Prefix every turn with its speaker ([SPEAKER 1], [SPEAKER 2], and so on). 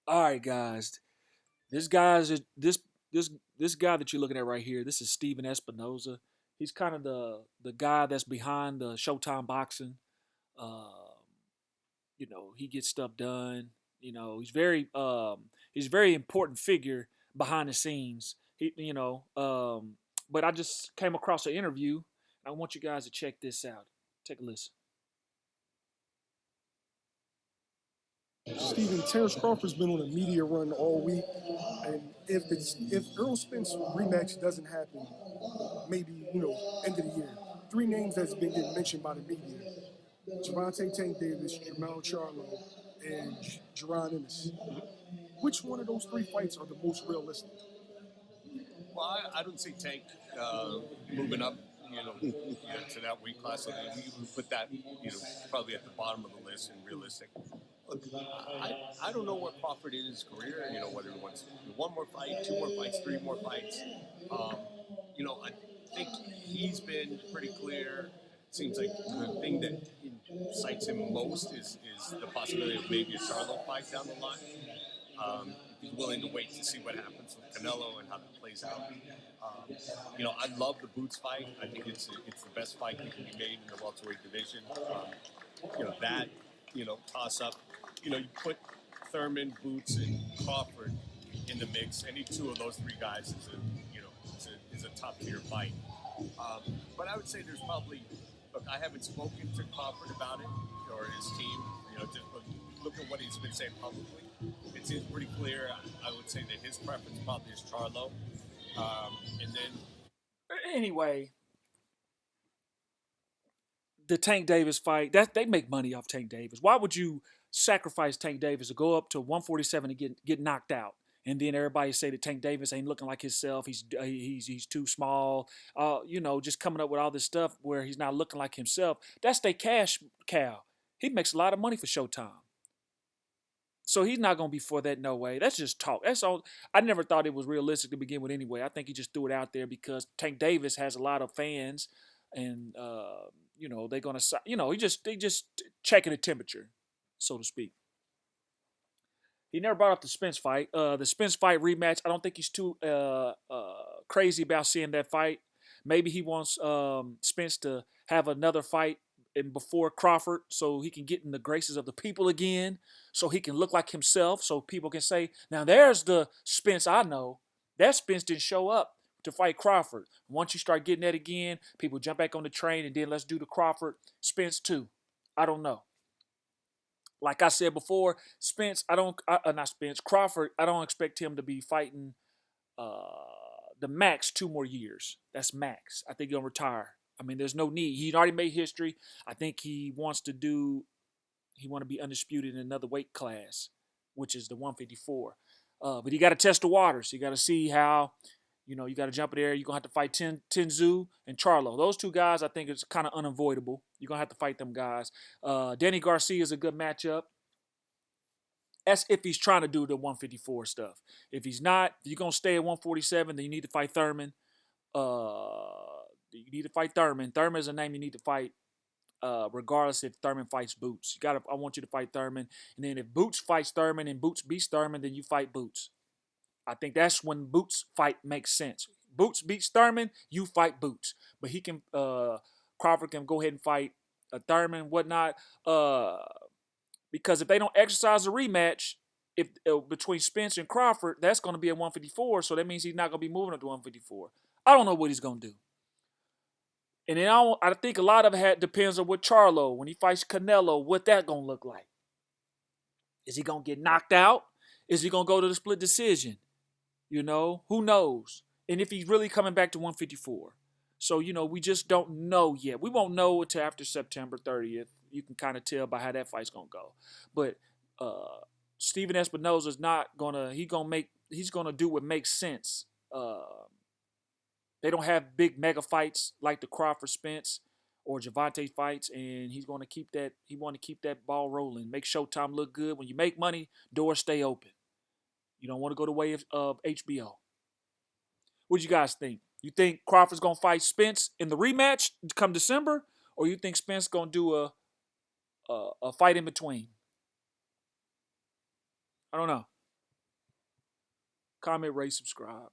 [SPEAKER 1] All right, guys. This guy's this this guy that you're looking at right here. This is Steven Espinoza. He's kind of the guy that's behind the Showtime boxing. Um, he gets stuff done. He's a very important figure behind the scenes. But I just came across an interview. I want you guys to check this out. Take a listen.
[SPEAKER 2] Stephen, Terrence Crawford's been on a media run all week, and if Earl Spence rematch doesn't happen, maybe end of the year, three names that's been getting mentioned by the media: Javante Tank Davis, Jamal Charlo, and Jerron Ennis. Which one of those three fights are the most realistic?
[SPEAKER 3] Well, I don't see Tank uh, moving up, to that weight class. I mean, we would put that, probably at the bottom of the list and realistic. Look, I don't know what Crawford is in his career. Whether he wants one more fight, two more fights, three more fights. Um, I think he's been pretty clear. It seems like the thing that excites him most is the possibility of maybe a Charlo fight down the line. If he's willing to wait to see what happens with Canelo and how that plays out. I love the Boots fight. I think it's the best fight that can be made in the welterweight division. That toss up. You put Thurman, Boots, and Crawford in the mix. Any two of those three guys is a top tier fight. But I would say there's probably look. I haven't spoken to Crawford about it or his team. Just look at what he's been saying publicly. It seems pretty clear. I would say that his preference probably is Charlo. And then
[SPEAKER 1] Anyway, the Tank Davis fight, that they make money off Tank Davis. Why would you sacrifice Tank Davis to go up to 147 and get knocked out? And then everybody say that Tank Davis ain't looking like himself. He's too small. Just coming up with all this stuff where he's not looking like himself. That's their cash cow. He makes a lot of money for Showtime. So he's not gonna be for that, no way. That's just talk. That's all. I never thought it was realistic to begin with anyway. I think he just threw it out there because Tank Davis has a lot of fans, and they're gonna, they just checking the temperature, so to speak. He never brought up the Spence fight. The Spence fight rematch. I don't think he's too crazy about seeing that fight. Maybe he wants Spence to have another fight and before Crawford, so he can get in the graces of the people again, so he can look like himself, so people can say, "Now there's the Spence I know." That Spence didn't show up to fight Crawford. Once you start getting that again, people jump back on the train, and then let's do the Crawford Spence too. I don't know. Like I said before, Spence, not Spence, Crawford, I don't expect him to be fighting uh, the max 2 more years. That's max. I think he'll retire. I mean, there's no need. He's already made history. I think he want to be undisputed in another weight class, which is the 154. But you got to test the waters. You got to see how, you got to jump in there. You're going to have to fight Tenzu and Charlo. Those two guys, I think, it's kind of unavoidable. You're going to have to fight them guys. Danny Garcia is a good matchup. That's if he's trying to do the 154 stuff. If he's not, if you're going to stay at 147, then you need to fight Thurman. You need to fight Thurman. Thurman is a name you need to fight regardless if Thurman fights Boots. I want you to fight Thurman. And then if Boots fights Thurman and Boots beats Thurman, then you fight Boots. I think that's when Boots fight makes sense. Boots beats Thurman, you fight Boots. But Crawford can go ahead and fight Thurman, whatnot. Because if they don't exercise a rematch, if between Spence and Crawford, that's going to be at 154. So that means he's not going to be moving up to 154. I don't know what he's going to do. And then I think a lot of it depends on what Charlo, when he fights Canelo, what that going to look like. Is he going to get knocked out? Is he going to go to the split decision? Who knows? And if he's really coming back to 154. So, we just don't know yet. We won't know until after September 30th. You can kind of tell by how that fight's going to go. But Steven Espinoza is not going to, he's going to do what makes sense. They don't have big mega fights like the Crawford Spence or Javante fights, and he's going to keep that. He want to keep that ball rolling, make Showtime look good. When you make money, doors stay open. You don't want to go the way of HBO. What do you guys think? You think Crawford's gonna fight Spence in the rematch come December, or you think Spence gonna do a fight in between? I don't know. comment, rate, subscribe.